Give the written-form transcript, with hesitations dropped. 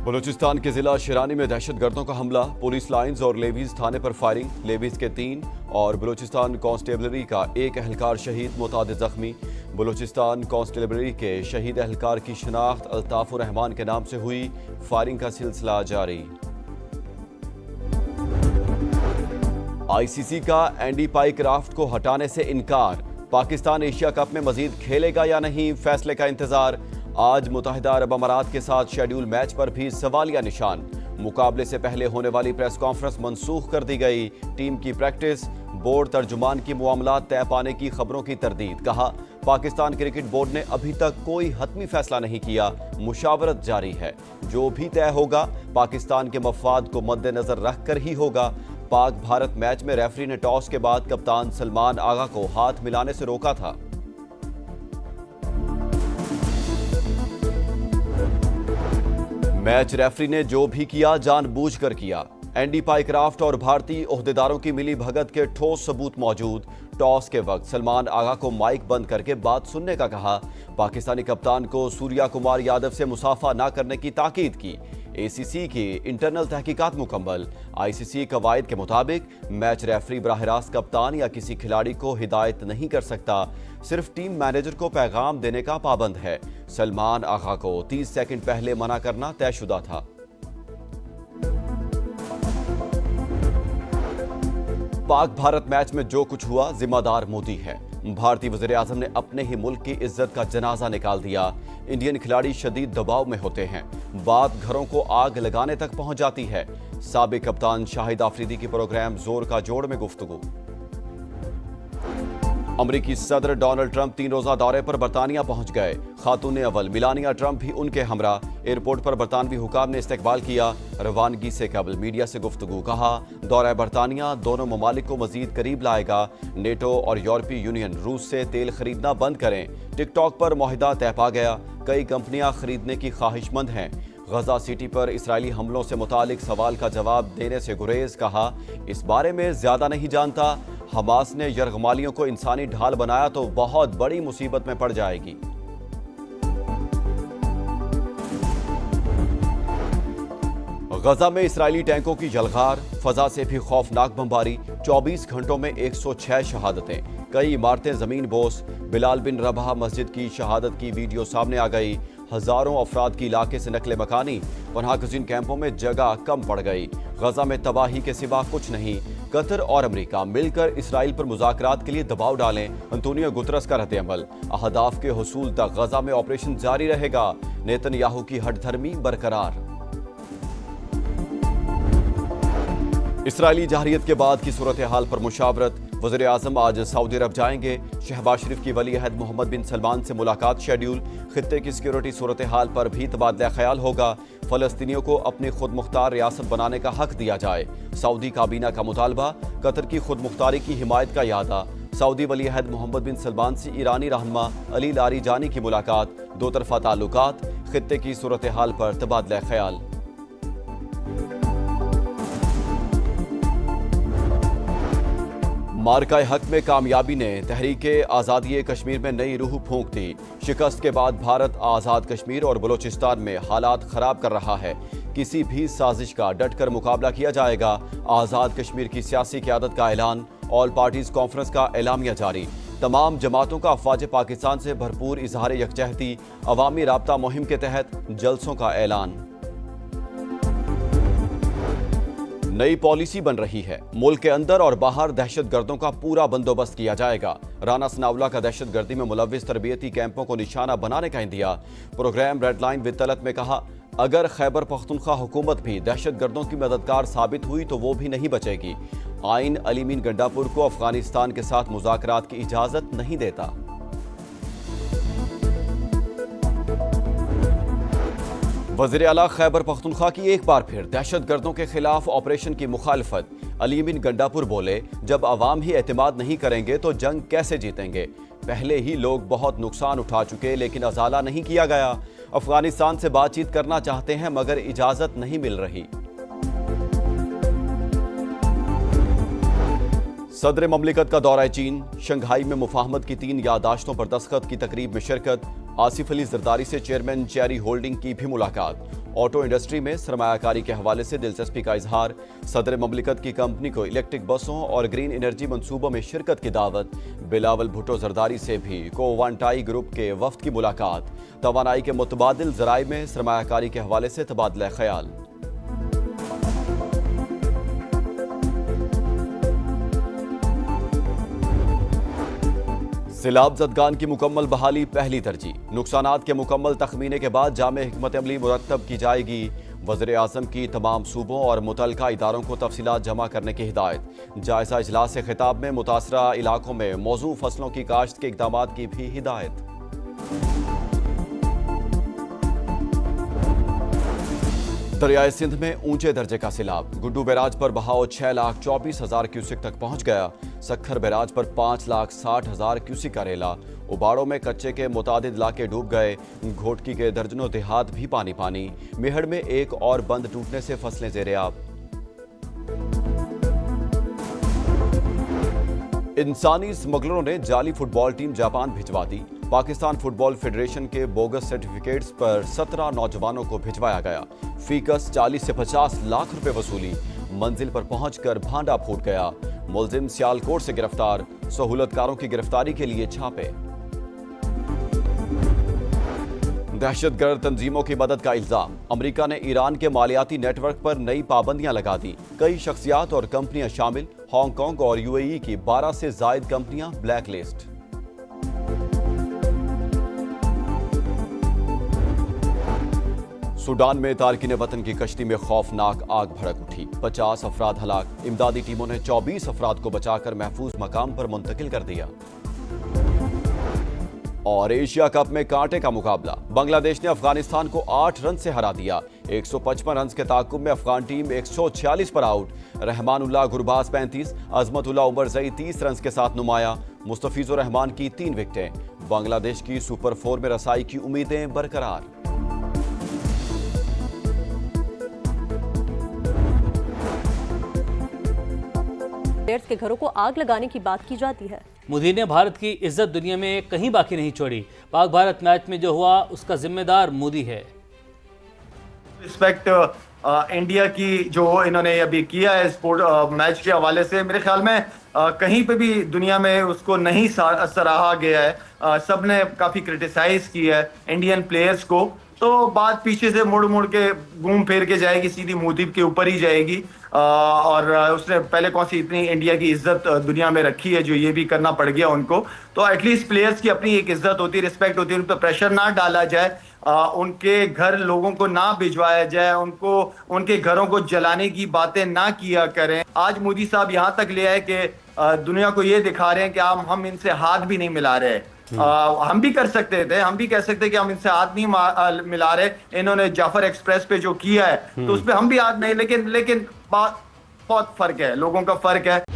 बलूचिस्तान के जिला शिरानी में दहशतगर्दों का हमला, पुलिस लाइंस और लेवीज थाने पर फायरिंग, लेवीज के 3 और बलूचिस्तान कांस्टेबलरी का 1 एहलकार शहीद, मुतादिद जख्मी। बलूचिस्तान कांस्टेबलरी के शहीद एहलकार की शनाख्त अल्ताफुर रहमान के नाम से हुई, फायरिंग का सिलसिला जारी। ICC का एंडी पाइक्राफ्ट को हटाने से इनकार, पाकिस्तान एशिया कप में मजीद खेलेगा या नहीं, फैसले का इंतजार। आज मुत्तहिदा अरब अमारात के साथ शेड्यूल मैच पर भी सवालिया निशान। मुकाबले से पहले होने वाली प्रेस कॉन्फ्रेंस मनसूख कर दी गई, टीम की प्रैक्टिस, बोर्ड तर्जुमान की मामलात तय पाने की खबरों की तरदीद। कहा, पाकिस्तान क्रिकेट बोर्ड ने अभी तक कोई हतमी फैसला नहीं किया, मुशावरत जारी है। जो भी तय होगा पाकिस्तान के मफाद को मद्देनजर रखकर ही होगा। पाक भारत मैच में रेफरी ने टॉस के बाद कप्तान सलमान आगा को हाथ मिलाने से रोका था। मैच रेफरी ने जो भी किया जानबूझकर किया। एंडी पाइक्राफ्ट और भारतीय ओहदेदारों की मिली भगत के ठोस सबूत मौजूद। टॉस के वक्त सलमान आगा को माइक बंद करके बात सुनने का कहा। पाकिस्तानी कप्तान को सूर्या कुमार यादव से मुसाफा न करने की ताकीद की। ACC की इंटरनल तहकीकात मुकम्मल। ICC कवायद के मुताबिक मैच रेफरी बराह रास्त कप्तान या किसी खिलाड़ी को हिदायत नहीं कर सकता, सिर्फ टीम मैनेजर को पैगाम देने का पाबंद है। सलमान आगा को 30 सेकंड पहले मना करना तयशुदा था। पाक भारत मैच में जो कुछ हुआ जिम्मेदार मोदी है। भारतीय वज़ीर आज़म ने अपने ही मुल्क की इज्जत का जनाजा निकाल दिया। इंडियन खिलाड़ी शदीद दबाव में होते हैं, बात घरों को आग लगाने तक पहुंच जाती है। साबिक कप्तान शाहिद आफरीदी की प्रोग्राम जोर का जोड़ में गुफ्तगू। अमरीकी सदर डोनाल्ड ट्रंप 3 रोजा दौरे पर बरतानिया पहुंच गए। खातून अव्वल मिलानिया ट्रंप भी उनके हमरा। एयरपोर्ट पर बरतानवी हुकाम ने इस्तकबाल किया। रवानगी से कबल मीडिया से गुफ्तगू। कहा, दौरा बरतानिया दोनों ममालिक को मजीद करीब लाएगा। नेटो और यूरोपीय यूनियन रूस से तेल खरीदना बंद करें। टिकटॉक पर मुआहिदा तय पा गया, कई कंपनियां खरीदने की ख्वाहिशमंद हैं। गजा सिटी पर इसराइली हमलों से मुतालिक सवाल का जवाब देने से गुरेज। कहा, इस बारे में ज्यादा नहीं जानता। हमास ने यरगमालियों को इंसानी ढाल बनाया तो बहुत बड़ी मुसीबत में पड़ जाएगी। गजा में इसराइली टैंकों की यलगार, फजा से भी खौफनाक बमबारी। 24 घंटों में 106 शहादतें, कई इमारतें जमीन बोस। बिलाल बिन रबाह मस्जिद की शहादत की वीडियो सामने आ गई। हजारों अफराद की इलाके से नकले मकानी, पनाह गुज़ीन कैंपों में जगह कम पड़ गई। गजा में तबाही के सिवा कुछ नहीं। कतर और अमेरिका मिलकर इसराइल पर मुज़ाकरात के लिए दबाव डालें। अंतोनियो गुतरस का रद्द-ए-अमल। अहदाफ के हुसूल तक गजा में ऑपरेशन जारी रहेगा। नेतन्याहू की हठधर्मी बरकरार। इसराइली जहरियत के बाद की सूरत हाल पर मुशावरत। वज़ीर आज़म आज सऊदी अरब जाएंगे। शहबाज शरीफ की वली अहद मोहम्मद बिन सलमान से मुलाकात शेड्यूल। खित्ते की सिक्योरिटी सूरत हाल पर भी तबादला ख्याल होगा। फ़लस्तीनियों को अपनी खुद मुख्तार रियासत बनाने का हक दिया जाए, सऊदी काबीना का मुतालबा। कतर की खुद मुख्तारी की हिमायत का यादा। सऊदी वली अहद मोहम्मद बिन सलमान से ईरानी रहनुमा अली लारीजानी की मुलाकात। दो तरफा ताल्लुकात, खित्ते की सूरत हाल पर तबादला ख्याल। मार्का हक में कामयाबी ने तहरीके आज़ादी कश्मीर में नई रूह फूंक दी। शिकस्त के बाद भारत आज़ाद कश्मीर और बलूचिस्तान में हालात खराब कर रहा है। किसी भी साजिश का डटकर मुकाबला किया जाएगा। आज़ाद कश्मीर की सियासी क़यादत का ऐलान। ऑल पार्टीज कॉन्फ्रेंस का एलामिया जारी। तमाम जमातों का अफवाज पाकिस्तान से भरपूर इजहार यकजहती। अवामी राब्ता मुहिम के तहत जलसों का ऐलान। नई पॉलिसी बन रही है। मुल्क के अंदर और बाहर दहशतगर्दों का पूरा बंदोबस्त किया जाएगा। राना सनाउल्लाह का दहशतगर्दी में मुलव्विस तरबियती कैंपों को निशाना बनाने का इंदिया। Program Red Line with Talat में कहा, अगर खैबर पख्तूनख्वा हुकूमत भी दहशतगर्दों की मददगार साबित हुई तो वो भी नहीं बचेगी। आइन अली मीन गंडापुर को अफगानिस्तान के साथ मुज़ाकरात की इजाजत नहीं देता। वज़ीर आला खैबर पख्तूनख्वा की एक बार फिर दहशतगर्दों के खिलाफ ऑपरेशन की मुखालफत। अली बिन गंडापुर बोले, जब अवाम ही एतमाद नहीं करेंगे तो जंग कैसे जीतेंगे। पहले ही लोग बहुत नुकसान उठा चुके लेकिन अजाला नहीं किया गया। अफगानिस्तान से बातचीत करना चाहते हैं मगर इजाजत नहीं मिल रही। सदर ममलिकत का दौरा चीन, शंघाई में मुफाहमत की 3 याददाश्तों पर दस्तखत की तकरीब में शिरकत, आसिफ अली जरदारी से चेयरमैन चेरी होल्डिंग की भी मुलाकात, ऑटो इंडस्ट्री में सरमायाकारी के हवाले से दिलचस्पी का इजहार, सदर ममलिकत की कंपनी को इलेक्ट्रिक बसों और ग्रीन एनर्जी मंसूबों में शिरकत की दावत, बिलावल भुट्टो जरदारी से भी कोवांटाई ग्रुप के वफ्द की मुलाकात, तवानाई के मुतबादिल जराए में सरमायाकारी के हवाले से तबादला ख्याल। सैलाब ज़दगान की मुकम्मल बहाली पहली तरजीह, नुकसानात के मुकम्मल तखमीने के बाद जामे हिकमत अमली मुरतब की जाएगी। वज़ीर आज़म की तमाम सूबों और मुतल्लिका इदारों को तफसीलात जमा करने की हिदायत। जायज़ा इजलास से खिताब में मुतासरा इलाकों में मौजू फसलों की काश्त के इक़दामात की भी हिदायत। दरियाए सिंध में ऊंचे दर्जे का सैलाब, गुड्डू बैराज पर बहाव 6,24,000 क्यूसिक तक पहुंच गया। सक्खर बैराज पर 5,60,000 क्यूसिक का रेला। उबाड़ों में कच्चे के मुतादिद इलाके डूब गए। घोटकी के दर्जनों देहात भी पानी पानी। मेहड़ में एक और बंद टूटने से फसलें ज़ेर-ए-आब। इंसानी स्मगलरों ने जाली फुटबॉल टीम जापान भिजवा दी। पाकिस्तान फुटबॉल फेडरेशन के बोगस सर्टिफिकेट्स पर 17 नौजवानों को भिजवाया गया। फीकस 40 से 50 लाख रुपए वसूली। मंजिल पर पहुंचकर भांडा फूट गया। मुलजिम सियालकोट से गिरफ्तार। सहूलतकारों की गिरफ्तारी के लिए छापे। दहशतगर्द तंजीमों की मदद का इल्जाम, अमेरिका ने ईरान के मालियाती नेटवर्क पर नई पाबंदियां लगा दी। कई शख्सियात और कंपनियां शामिल। हांगकांग और यूएई की 12 से जायद कंपनियां ब्लैक लिस्ट। सूडान में तारकिन वतन की कश्ती में खौफनाक आग भड़क उठी। 50 अफराद हलाक। इमदादी टीमों ने 24 अफराद को बचाकर महफूज मकाम पर मुंतकिल कर दिया। और एशिया कप में कांटे का मुकाबला, बांग्लादेश ने अफगानिस्तान को 8 रन से हरा दिया। 155 रन के ताकुब में अफगान टीम 146 पर out. Rahmanullah Gurbaz 35, Azmatullah Omarzai 30 run के साथ नुमाया। मुस्तफिजुर रहमान की 3 विकेटें। बांग्लादेश की सुपर 4 में रसाई की उम्मीदें बरकरार। के घरों को आग लगाने की बात की जाती है। मोदी ने भारत की इज्जत दुनिया में कहीं बाकी नहीं छोड़ी। पाक भारत मैच में जो हुआ उसका जिम्मेदार मोदी है। रिस्पेक्ट इंडिया की जो इन्होंने अभी किया है स्पोर्ट मैच के हवाले से, मेरे ख्याल में कहीं पे भी दुनिया में उसको नहीं सराहा गया है। सब ने काफी क्रिटिसाइज किया है इंडियन प्लेयर्स को। तो बात पीछे से मुड़ मुड़ के घूम फिर के जाएगी, सीधी मोदी के ऊपर ही जाएगी। और उसने पहले कौन सी इतनी इंडिया की इज्जत दुनिया में रखी है जो ये भी करना पड़ गया उनको। तो एटलीस्ट प्लेयर्स की अपनी एक इज्जत होती है, रिस्पेक्ट होती है, उन पर प्रेशर ना डाला जाए, उनके घर लोगों को ना भिजवाया जाए, उनको उनके घरों को जलाने की बातें ना किया करें। आज मोदी साहब यहाँ तक ले आए कि दुनिया को ये दिखा रहे हैं कि हम इनसे हाथ भी नहीं मिला रहे। हम भी कर सकते थे, हम भी कह सकते कि हम इनसे हाथ नहीं मिला रहे। इन्होंने जाफर एक्सप्रेस पे जो किया है तो उस पर हम भी हाथ नहीं, लेकिन बात बहुत फर्क है, लोगों का फर्क है।